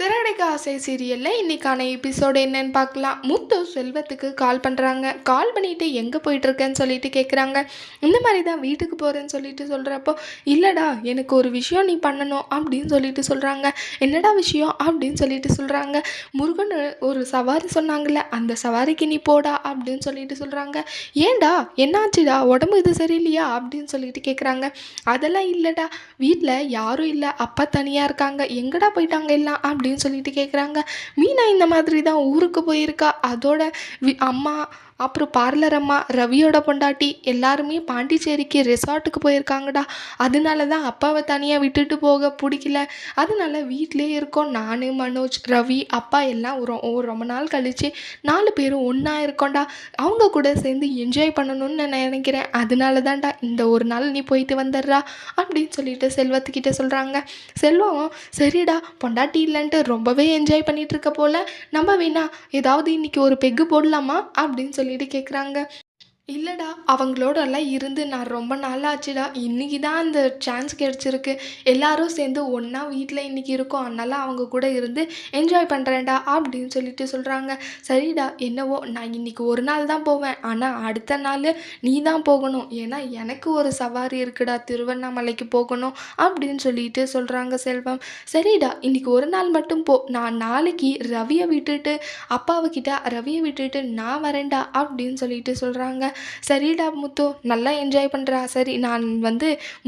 சிறகடிக்க ஆசை சீரியலில் இன்றைக்கான எபிசோடு என்னன்னு பார்க்கலாம். முத்து செல்வத்துக்கு கால் பண்ணுறாங்க. கால் பண்ணிவிட்டு எங்கே போயிட்டுருக்கேன்னு சொல்லிட்டு கேட்குறாங்க. இந்த மாதிரி தான் வீட்டுக்கு போகிறேன்னு சொல்லிட்டு சொல்கிறப்போ, இல்லைடா எனக்கு ஒரு விஷயம் நீ பண்ணணும் அப்படின்னு சொல்லிட்டு சொல்கிறாங்க. என்னடா விஷயம் அப்படின்னு சொல்லிட்டு சொல்கிறாங்க. முருகன் ஒரு சவாரி சொன்னாங்கல்ல, அந்த சவாரிக்கு நீ போடா அப்படின்னு சொல்லிட்டு சொல்கிறாங்க. ஏன்டா என்னாச்சுடா, உடம்பு இது சரியில்லையா அப்படின்னு சொல்லிட்டு கேட்குறாங்க. அதெல்லாம் இல்லைடா, வீட்டில் யாரும் இல்லை, அப்பா தனியாக இருக்காங்க, எங்கடா போயிட்டாங்க எல்லாம் அப்படின்னு சொல்லிட்டு கேட்குறாங்க. மீனா இந்த மாதிரி தான் ஊருக்கு போயிருக்கா. அதோட அம்மா அப்புறம் பார்லர் அம்மா, ரவியோட பொண்டாட்டி எல்லாருமே பாண்டிச்சேரிக்கு ரெசார்ட்டுக்கு போயிருக்காங்கடா. அதனால தான் அப்பாவை தனியாக விட்டுட்டு போக பிடிக்கல. அதனால வீட்டிலே இருக்கோம். நான், மனோஜ், ரவி, அப்பா எல்லாம் ரொம்ப நாள் கழித்து 4 பேரும் ஒன்றா இருக்கோண்டா. அவங்க கூட சேர்ந்து என்ஜாய் பண்ணணும்னு நான் நினைக்கிறேன். அதனால தான்டா இந்த ஒரு நாள் நீ போயிட்டு வந்துடுறா அப்படின்னு சொல்லிட்டு செல்வத்துக்கிட்ட சொல்கிறாங்க. செல்வம் சரிடா, பொண்டாட்டி இல்லைன்ட்டு ரொம்பவே என்ஜாய் பண்ணிகிட்டு இருக்க போல், நம்ம வேணா ஏதாவது இன்றைக்கி ஒரு பெக்கு போடலாமா அப்படின்னு சொல்லிட்டு கேட்குறாங்க. இல்லைடா, அவங்களோடலாம் இருந்து நான் ரொம்ப நாள் ஆச்சுடா. இன்றைக்கி தான் அந்த சான்ஸ் கிடச்சிருக்கு. எல்லாரும் சேர்ந்து ஒன்றா வீட்டில் இன்றைக்கி இருக்கோம். அதனால் அவங்க கூட இருந்து என்ஜாய் பண்ணுறேன்டா அப்படின்னு சொல்லிட்டு சொல்கிறாங்க. சரிடா, என்னவோ நான் இன்றைக்கி ஒரு நாள் தான் போவேன். ஆனால் அடுத்த நாள் நீ தான் போகணும். ஏன்னா எனக்கு ஒரு சவாரி இருக்குடா, திருவண்ணாமலைக்கு போகணும் அப்படின்னு சொல்லிட்டு சொல்கிறாங்க செல்வம். சரிடா, இன்றைக்கி ஒரு நாள் மட்டும் போ. நான் நாளைக்கு ரவியை விட்டுட்டு ரவியை விட்டுட்டு நான் வரேன்டா அப்படின்னு சொல்லிட்டு சொல்கிறாங்க. சரிடா முத்து, நல்லா என்ஜாய் பண்ணுறா. சரி, நான்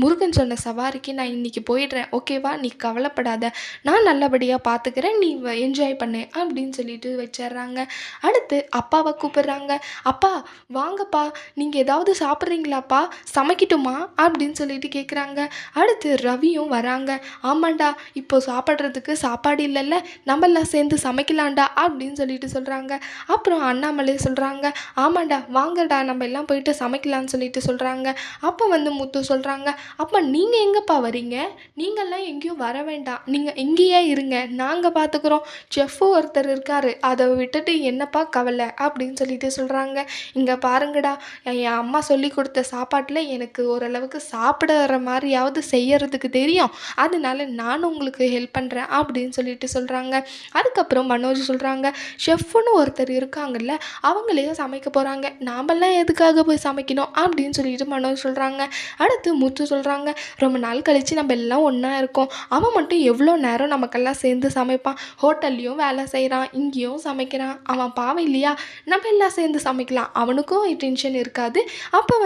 முருகன் சொன்ன சவாரிக்கு நான் இன்றைக்கி போயிடுறேன், ஓகேவா? நீ கவலைப்படாத, நான் நல்லபடியாக பார்த்துக்கிறேன், நீ என்ஜாய் பண்ணு அப்படின்னு சொல்லிட்டு வச்சிட்றாங்க. அடுத்து அப்பாவை கூப்பிட்றாங்க. அப்பா வாங்கப்பா, நீங்கள் ஏதாவது சாப்பிட்றீங்களாப்பா, சமைக்கட்டுமா அப்படின்னு சொல்லிட்டு கேட்குறாங்க. அடுத்து ரவியும் வராங்க. ஆமாண்டா, இப்போ சாப்பிட்றதுக்கு சாப்பாடு இல்லைல்ல, நம்மெல்லாம் சேர்ந்து சமைக்கலாண்டா அப்படின்னு சொல்லிட்டு சொல்கிறாங்க. அப்புறம் அண்ணாமலை சொல்கிறாங்க, ஆமாண்டா வாங்கடா, நம்ம எல்லாம் போயிட்டு சமைக்கலான்னு சொல்லிட்டு சொல்கிறாங்க. அப்போ முத்து சொல்கிறாங்க, அப்போ நீங்கள் எங்கேப்பா வரீங்க? நீங்கள்லாம் எங்கேயும் வர வேண்டாம், நீங்கள் இங்கேயே இருங்க, நாங்கள் பார்த்துக்குறோம். செஃப்பு ஒருத்தர் இருக்கார், அதை விட்டுட்டு என்னப்பா கவலை அப்படின்னு சொல்லிட்டு சொல்கிறாங்க. இங்கே பாருங்கடா, என் அம்மா சொல்லி கொடுத்த சாப்பாட்டில் எனக்கு ஓரளவுக்கு சாப்பிடுற மாதிரியாவது செய்யறதுக்கு தெரியும், அதனால நானும் உங்களுக்கு ஹெல்ப் பண்ணுறேன் அப்படின்னு சொல்லிட்டு சொல்கிறாங்க. அதுக்கப்புறம் மனோஜ் சொல்கிறாங்க, ஷெஃப்னு ஒருத்தர் இருக்காங்கல்ல, அவங்களே சமைக்க போகிறாங்க, நாமெல்லாம் எதுக்காக போய் சமைக்கணும் அப்படின்னு சொல்லிட்டு மனோஜ் சொல்கிறாங்க. அடுத்து முத்து சொல்கிறாங்க, ரொம்ப நாள் கழித்து நம்ம எல்லாம் ஒன்றா இருக்கோம், அவன் மட்டும் எவ்வளோ நேரம் நமக்கெல்லாம் சேர்ந்து சமைப்பான், ஹோட்டல்லையும் வேலை செய்கிறான், இங்கேயும் சமைக்கிறான், அவன் பாவம் இல்லையா, நம்ம எல்லாம் சேர்ந்து சமைக்கலாம், அவனுக்கும் டென்ஷன் இருக்காது, அப்போ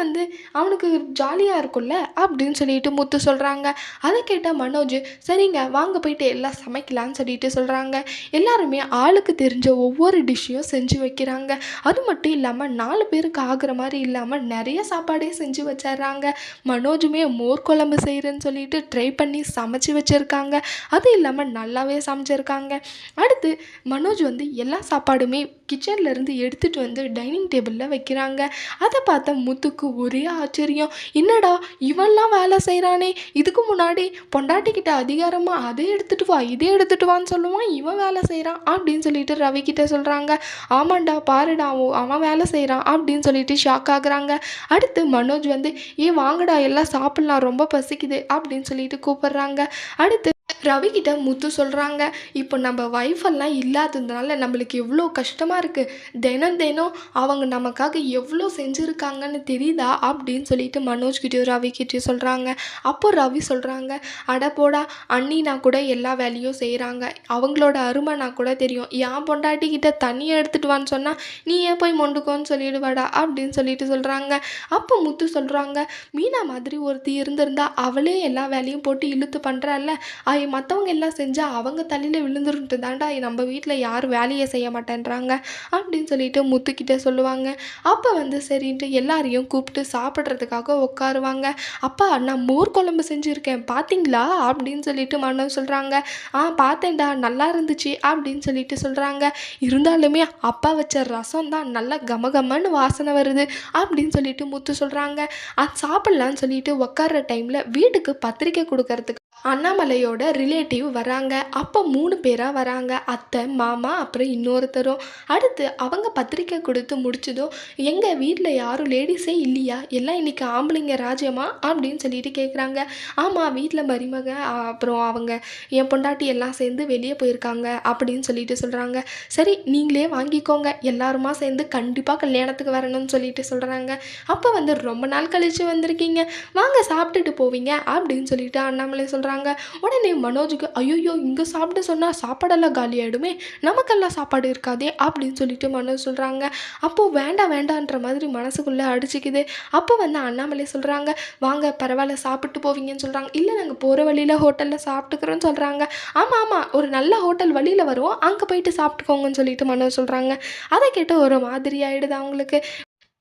அவனுக்கு ஜாலியாக இருக்கும்ல அப்படின்னு சொல்லிட்டு முத்து சொல்கிறாங்க. அதை கேட்டால் மனோஜ், சரிங்க வாங்க போயிட்டு எல்லாம் சமைக்கலான்னு சொல்லிட்டு சொல்கிறாங்க. எல்லாருமே ஆளுக்கு தெரிஞ்ச ஒவ்வொரு டிஷ்ஷையும் செஞ்சு வைக்கிறாங்க. அது மட்டும் இல்லாமல் 4 பேருக்கு ஆகிற மாதிரி இல்லாமல் நிறைய சாப்பாடே செஞ்சு வச்சிட்றாங்க. மனோஜுமே மோர் குழம்பு செய்கிறேன்னு சொல்லிட்டு ட்ரை பண்ணி சமைச்சு வச்சுருக்காங்க. அது இல்லாமல் நல்லாவே சமைச்சிருக்காங்க. அடுத்து மனோஜ் எல்லா சாப்பாடுமே கிச்சன்லேருந்து எடுத்துகிட்டு டைனிங் டேபிளில் வைக்கிறாங்க. அதை பார்த்த முத்துக்கு ஒரே ஆச்சரியம், என்னடா இவன்லாம் வேலை செய்கிறானே, இதுக்கு முன்னாடி பொண்டாட்டிக்கிட்ட அதிகாரமாக அதை எடுத்துகிட்டு வா இதே எடுத்துகிட்டு வான்னு சொல்லுவான், இவன் வேலை செய்கிறான் அப்படின்னு சொல்லிட்டு ரவி கிட்ட சொல்கிறாங்க. ஆமாண்டா பாருடா, அவன் வேலை செய்கிறான் அப்படின்னு சொல்லிட்டு ஷாக் ஆகுறாங்க. அடுத்து மனோஜ் ஏன் வாங்கடா எல்லாம் சாப்பிட்லாம், ரொம்ப பசிக்குது அப்படின்னு சொல்லிட்டு கூப்பிட்றாங்க. அடுத்து ரவி கிட்ட முத்து சொல்கிறாங்க, இப்போ நம்ம ஒய்ஃபெல்லாம் இல்லாததுனால நம்மளுக்கு எவ்வளோ கஷ்டமாக இருக்குது, தினம் தினம் அவங்க நமக்காக எவ்வளோ செஞ்சுருக்காங்கன்னு தெரியுதா அப்படின்னு சொல்லிட்டு மனோஜ் கிட்டேயும் ரவி கிட்டேயும் சொல்கிறாங்க. அப்போ ரவி சொல்கிறாங்க, அட போடா, அண்ணினா கூட எல்லா வேலையும் செய்கிறாங்க, அவங்களோட அருமை நான் கூட தெரியும், என் பொண்டாட்டி கிட்ட தண்ணியை எடுத்துகிட்டு வான்னு சொன்னால் நீ ஏன் போய் மொண்டுக்கோன்னு சொல்லிடுவாடா அப்படின்னு சொல்லிட்டு சொல்கிறாங்க. அப்போ முத்து சொல்கிறாங்க, மீனா மாதிரி ஒருத்தி இருந்திருந்தா அவளே எல்லா வேலையும் போட்டு இழுத்து பண்ணுறாள்ல, மற்றவங்க எல்லாம் செஞ்சால் அவங்க தலையில் விழுந்துருன்ட்டு தாண்டா நம்ம வீட்டில் யாரும் வேலையை செய்ய மாட்டேன்றாங்க அப்படின்னு சொல்லிட்டு முத்துக்கிட்ட சொல்லுவாங்க. அப்போ சரின்ட்டு எல்லாரையும் கூப்பிட்டு சாப்பிட்றதுக்காக உட்காருவாங்க. அப்பா நான் மோர் குழம்பு செஞ்சுருக்கேன் பார்த்தீங்களா அப்படின்னு சொல்லிட்டு மனோஜ் சொல்கிறாங்க. பார்த்தேன்டா, நல்லா இருந்துச்சு அப்படின்னு சொல்லிட்டு சொல்கிறாங்க. இருந்தாலுமே அப்பா வச்ச ரசம் தான் நல்லா கமகமன்னு வாசனை வருது அப்படின்னு சொல்லிட்டு முத்து சொல்கிறாங்க. அது சாப்பிட்லான்னு சொல்லிட்டு உட்கார்ற டைமில் வீட்டுக்கு பத்திரிக்கை கொடுக்கறதுக்கு அண்ணாமலையோட ரிலேட்டிவ் வராங்க. அப்போ 3 பேரா வராங்க. அத்தை, மாமா, அப்புறம் இன்னொருத்தரும். அடுத்து அவங்க பத்திரிக்கை குடுத்து முடிச்சதும், "எங்க வீட்ல யாரும் லேடீஸே இல்லையா? எல்லாம் இன்னைக்கு ஆம்பளைங்க ராஜ்யமா?" அப்படின்னு சொல்லிட்டு கேட்குறாங்க. "ஆமா, வீட்ல மருமக, அப்புறம் அவங்க என் பொண்டாட்டி எல்லாம் சேர்ந்து வெளியே போயிருக்காங்க" அப்படின்னு சொல்லிட்டு சொல்கிறாங்க. "சரி, நீங்களே வாங்கிக்கோங்க. எல்லாருமா சேர்ந்து கண்டிப்பாக கல்யாணத்துக்கு வரணும்னு சொல்லிட்டு சொல்கிறாங்க. அப்போ வந்து ரொம்ப நாள் கழிச்சு வந்திருக்கீங்க. வாங்க சாப்பிட்டுட்டு போவீங்க" அப்படின்னு சொல்லிட்டு அண்ணாமலை சொல்கிறாங்க. உடனே மனோஜுக்கு, ஐயோ, இங்கே சாப்பிட சொன்னால் சாப்பாடெல்லாம் காலி ஆகிடுமே, நமக்கெல்லாம் சாப்பாடு இருக்காதே அப்படின்னு சொல்லிட்டு மனோஜ் சொல்கிறாங்க. அப்போது வேண்டாம் வேண்டான்ற மாதிரி மனசுக்குள்ளே அடிச்சுக்குது. அப்போ வந்து அண்ணாமலை சொல்கிறாங்க, "வாங்க, பரவாயில்ல, சாப்பிட்டு போவீங்கன்னு சொல்கிறாங்க." "இல்லை, நாங்கள் போகிற வழியில் ஹோட்டலில் சாப்பிட்டுக்கிறோன்னு சொல்கிறாங்க." "ஆமாம் ஆமாம், ஒரு நல்ல ஹோட்டல் வழியில் வரும், அங்கே போயிட்டு சாப்பிட்டுக்கோங்கன்னு சொல்லிட்டு மனோஜ் சொல்கிறாங்க." அதை கேட்டு ஒரு மாதிரி ஆகிடுது அவங்களுக்கு.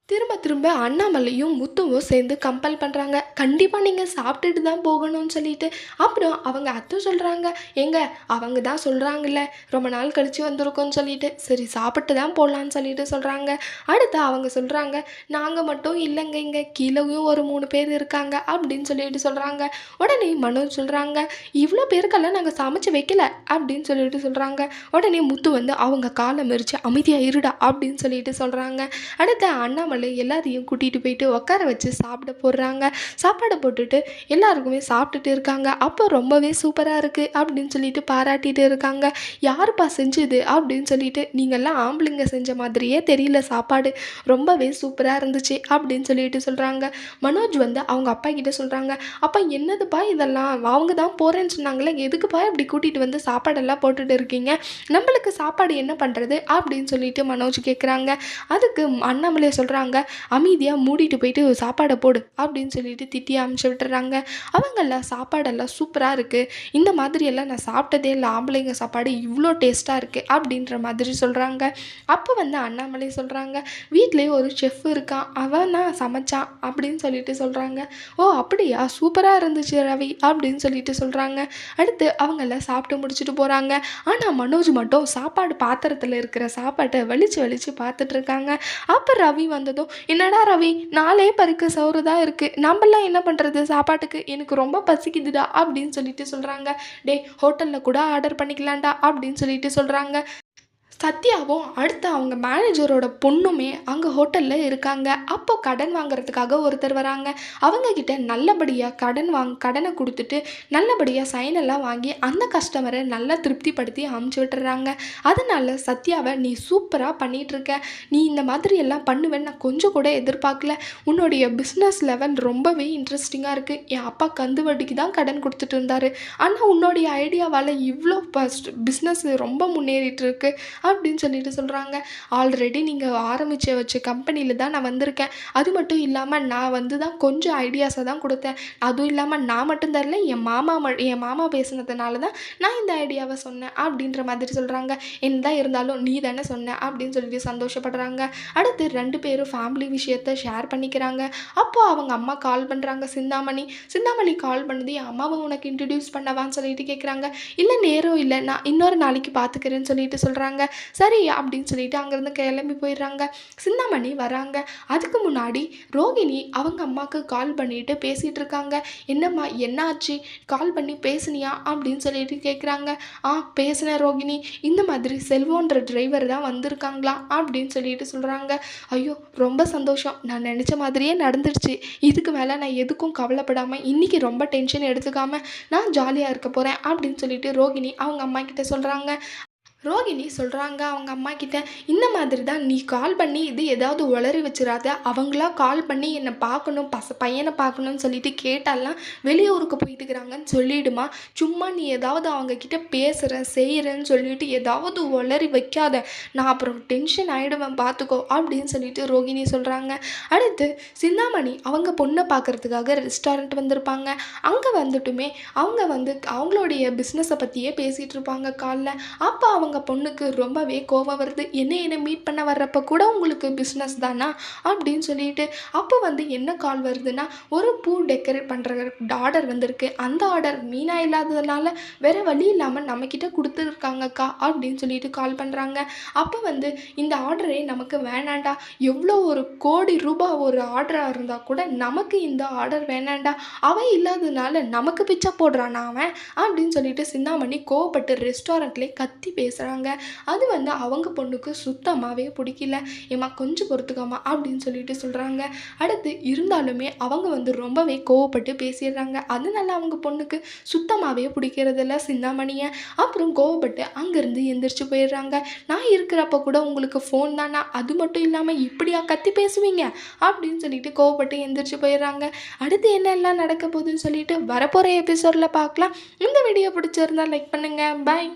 திரும்ப திரும்ப அண்ணாமலையும் முத்துவும் சேர்ந்து கம்பல் பண்ணுறாங்க, கண்டிப்பாக நீங்கள் சாப்பிட்டுட்டு தான் போகணும்னு சொல்லிட்டு. அப்புறம் அவங்க அத்தை சொல்கிறாங்க, "ஏங்க, அவங்க தான் சொல்கிறாங்கல்ல ரொம்ப நாள் கழித்து வந்திருக்கோன்னு சொல்லிட்டு, சரி சாப்பிட்டு தான் போடலான்னு சொல்லிட்டு சொல்கிறாங்க." அடுத்து அவங்க சொல்கிறாங்க, "நாங்கள் மட்டும் இல்லைங்க, இங்கே கீழேயும் ஒரு 3 பேர் இருக்காங்க" அப்படின்னு சொல்லிட்டு சொல்கிறாங்க. உடனே மனோஜ் சொல்கிறாங்க, "இவ்வளோ பேருக்கெல்லாம் நாங்கள் சமைச்சு வைக்கல" அப்படின்னு சொல்லிட்டு சொல்கிறாங்க. உடனே முத்து வந்து அவங்க காலை மிரிச்சு, "அமைதியாக இருடா" அப்படின்னு சொல்லிட்டு சொல்கிறாங்க. அடுத்து அண்ணாமலை எல்லாரையும் கூட்டிகிட்டு போயிட்டு உட்கார வச்சு சாப்பிட போடுறாங்க. சாப்பாடை போட்டுட்டு எல்லாருக்குமே சாப்பிட்டுட்டு இருக்காங்க. அப்போ ரொம்பவே சூப்பராக இருக்குது அப்படின்னு சொல்லிட்டு பாராட்டிட்டு இருக்காங்க. "யாருப்பா செஞ்சது?" அப்படின்னு சொல்லிட்டு. "நீங்கள்லாம் ஆம்பளைங்க செஞ்ச மாதிரியே தெரியல, சாப்பாடு ரொம்பவே சூப்பராக இருந்துச்சு" அப்படின்னு சொல்லிட்டு சொல்கிறாங்க. மனோஜ் வந்து அவங்க அப்பா கிட்ட சொல்கிறாங்க, "அப்பா, என்னதுப்பா இதெல்லாம்? அவங்க தான் போகிறேன்னு சொன்னாங்களே, எதுக்குப்பா இப்படி கூட்டிகிட்டு வந்து சாப்பாடெல்லாம் போட்டுட்டு இருக்கீங்க? நம்மளுக்கு சாப்பாடு என்ன பண்ணுறது?" அப்படின்னு சொல்லிட்டு மனோஜ் கேட்குறாங்க. அதுக்கு அண்ணாமலை சொல்கிறாங்க, "அமைதியாக மூடிட்டு போயிட்டு சாப்பாடை போடு" அப்படின்னு சொல்லிட்டு திட்டி அமுச்சு விட்டுறாங்க. அவங்கெல்லாம் சாப்பாடெல்லாம் சூப்பராக இருக்குது, இந்த மாதிரியெல்லாம் நான் சாப்பிட்டதே இல்லை, ஆம்பளைங்க சாப்பாடு இவ்வளோ டேஸ்ட்டாக இருக்குது அப்படின்ற மாதிரி சொல்கிறாங்க. அப்போ வந்து அண்ணாமலை சொல்கிறாங்க, "வீட்லேயே ஒரு செஃப் இருக்கான், அவன் தான் சமைச்சான்" அப்படின்னு சொல்லிட்டு சொல்கிறாங்க. "ஓ அப்படியா, சூப்பராக இருந்துச்சு ரவி" அப்படின்னு சொல்லிட்டு சொல்கிறாங்க. அடுத்து அவங்கெல்லாம் சாப்பிட்டு முடிச்சுட்டு போகிறாங்க. ஆனால் மனோஜ் மட்டும் சாப்பாடு பாத்திரத்தில் இருக்கிற சாப்பாட்டை வலிச்சு வலிச்சு பார்த்துட்டு இருக்காங்க. அப்போ ரவி வந்ததும், "என்னடா ரவி, 4 பருக்கு சோறு தான் இருக்குது, நம்மளாம் என்ன பண்ணுறது சாப்பாட்டுக்கு? எனக்கு ரொம்ப பசிக்குதுடா" அப்படின்னு சொல்லிட்டு சொல்கிறாங்க. "டேய், ஹோட்டலில் கூட ஆர்டர் பண்ணிக்கலாம்டா" அப்படின்னு சொல்லிட்டு சொல்கிறாங்க. சத்யாவும் அடுத்து அவங்க மேனேஜரோட பொண்ணுமே அங்கே ஹோட்டலில் இருக்காங்க. அப்போ கடன் வாங்குறதுக்காக ஒருத்தர் வராங்க. அவங்கக்கிட்ட நல்லபடியாக கடனை கொடுத்துட்டு நல்லபடியாக சைன் எல்லாம் வாங்கி அந்த கஸ்டமரை நல்லா திருப்திப்படுத்தி அமுச்சு விட்டுறாங்க. அதனால சத்யாவை, "நீ சூப்பராக பண்ணிகிட்ருக்க, நீ இந்த மாதிரி எல்லாம் பண்ணுவேன்னு நான் கொஞ்சம் கூட எதிர்பார்க்கல, உன்னுடைய பிஸ்னஸ் லெவல் ரொம்பவே இன்ட்ரெஸ்டிங்காக இருக்குது. என் அப்பா கந்து வட்டிக்கு தான் கடன் கொடுத்துட்டு இருந்தார், ஆனால் உன்னுடைய ஐடியாவால் இவ்வளோ பிஸ்னஸ் ரொம்ப முன்னேறிட்டு இருக்கு" அப்படின்னு சொல்லிட்டு சொல்கிறாங்க. "ஆல்ரெடி நீங்கள் ஆரம்பித்து வச்ச கம்பெனியில் தான் நான் வந்திருக்கேன். அது மட்டும் இல்லாமல் நான் வந்து தான் கொஞ்சம் ஐடியாஸை தான் கொடுத்தேன். அதுவும் இல்லாமல் நான் மட்டும் தரல, என் மாமா பேசுனதுனால தான் நான் இந்த ஐடியாவை சொன்னேன்" அப்படின்ற மாதிரி சொல்கிறாங்க. "என்னதான் இருந்தாலும் நீ தானே சொன்ன" அப்படின்னு சொல்லிட்டு சந்தோஷப்படுறாங்க. அடுத்து 2 பேரும் ஃபேமிலி விஷயத்தை ஷேர் பண்ணிக்கிறாங்க. அப்போது அவங்க அம்மா கால் பண்ணுறாங்க, சிந்தாமணி கால் பண்ணது, "என் அம்மாவை உனக்கு இன்ட்ரடியூஸ் பண்ணவான்னு சொல்லிட்டு கேட்குறாங்க." "இல்லை, நேரம் இல்லை, நான் இன்னொரு நாளைக்கு பார்த்துக்கிறேன்னு" சொல்லிட்டு சொல்கிறாங்க. சரி அப்படின்னு சொல்லிட்டு அங்கேருந்து கிளம்பி போயிடுறாங்க. சிந்தாமணி வராங்க. அதுக்கு முன்னாடி ரோகிணி அவங்க அம்மாவுக்கு கால் பண்ணிட்டு பேசிகிட்டு இருக்காங்க. "என்னம்மா, என்னாச்சு? கால் பண்ணி பேசுனியா?" அப்படின்னு சொல்லிட்டு கேட்குறாங்க. பேசினேன் ரோகிணி, இந்த மாதிரி செல்வன்ற டிரைவர் தான் வந்திருக்காங்களாம்" அப்படின்னு சொல்லிட்டு சொல்கிறாங்க. "ஐயோ, ரொம்ப சந்தோஷம், நான் நினச்ச மாதிரியே நடந்துடுச்சு. இதுக்கு மேலே நான் எதுக்கும் கவலைப்படாமல் இன்றைக்கி ரொம்ப டென்ஷன் எடுத்துக்காமல் நான் ஜாலியாக இருக்க போகிறேன்" அப்படின்னு சொல்லிட்டு ரோகிணி அவங்க அம்மா கிட்ட சொல்கிறாங்க. ரோகிணி சொல்கிறாங்க அவங்க அம்மா கிட்ட, "இந்த மாதிரி தான் நீ கால் பண்ணி இது ஏதாவது உளறி வச்சிடாத, அவங்களா கால் பண்ணி என்னை பார்க்கணும், பையனை பார்க்கணும்னு சொல்லிட்டு கேட்டாலாம் வெளியூருக்கு போயிட்டுக்கிறாங்கன்னு சொல்லிடுமா. சும்மா நீ ஏதாவது அவங்கக்கிட்ட பேசுகிறேன் செய்கிறேன்னு சொல்லிட்டு ஏதாவது உளறி வைக்காத, நான் அப்புறம் டென்ஷன் ஆகிடுவேன் பார்த்துக்கோ" அப்படின்னு சொல்லிட்டு ரோகிணி சொல்கிறாங்க. அடுத்து சிந்தாமணி அவங்க பொண்ணை பார்க்குறதுக்காக ரெஸ்டாரண்ட் வந்திருப்பாங்க. அங்கே வந்துட்டுமே அவங்க வந்து அவங்களுடைய பிஸ்னஸை பற்றியே பேசிகிட்டு இருப்பாங்க காலில். அப்போ அவங்க அவங்க பொண்ணுக்கு ரொம்பவே கோவம் வருது. என்ன மீட் பண்ண வர்றப்ப கூட உங்களுக்கு பிஸ்னஸ் தானா அப்படின்னு சொல்லிட்டு. அப்போ வந்து என்ன கால் வருதுன்னா, ஒரு பூ டெக்கரேட் பண்ணுற ஆர்டர் வந்திருக்கு. அந்த ஆர்டர் மீனா இல்லாததுனால வேற வழி இல்லாமல் நம்மக்கிட்ட கொடுத்துருக்காங்கக்கா அப்படின்னு சொல்லிட்டு கால் பண்ணுறாங்க. அப்போ வந்து இந்த ஆர்டரே நமக்கு வேணாண்டா, எவ்வளோ ஒரு கோடி ரூபாய் ஒரு ஆர்டராக இருந்தால் கூட நமக்கு இந்த ஆர்டர் வேணாண்டா, அவன் இல்லாததுனால நமக்கு பிச்சை போடுறானா அவன் அப்படின்னு சொல்லிட்டு சிந்தாமணி கோவப்பட்டு ரெஸ்டாரண்ட்லேயே கத்தி பேசுகிறாங்க. அது வந்து அவங்க பொண்ணுக்கு சுத்தமாகவே பிடிக்கல. ஏம்மா கொஞ்சம் பொறுத்துக்காமா அப்படின்னு சொல்லிட்டு சொல்கிறாங்க. அடுத்து இருந்தாலுமே அவங்க வந்து ரொம்பவே கோவப்பட்டு பேசிடுறாங்க. அதனால அவங்க பொண்ணுக்கு சுத்தமாகவே பிடிக்கிறதில்ல சிந்தாமணியை. அப்புறம் கோவப்பட்டு அங்கேருந்து எந்திரிச்சு போயிடுறாங்க. நான் இருக்கிறப்ப கூட உங்களுக்கு ஃபோன் தானா, அது மட்டும் இல்லாமல் இப்படியா கத்தி பேசுவீங்க அப்படின்னு சொல்லிட்டு கோவப்பட்டு எந்திரிச்சு போயிடுறாங்க. அடுத்து என்னெல்லாம் நடக்க போகுதுன்னு சொல்லிட்டு வரப்போகிற எபிசோடில் பார்க்கலாம். இந்த வீடியோ பிடிச்சிருந்தா லைக் பண்ணுங்கள். பாய்.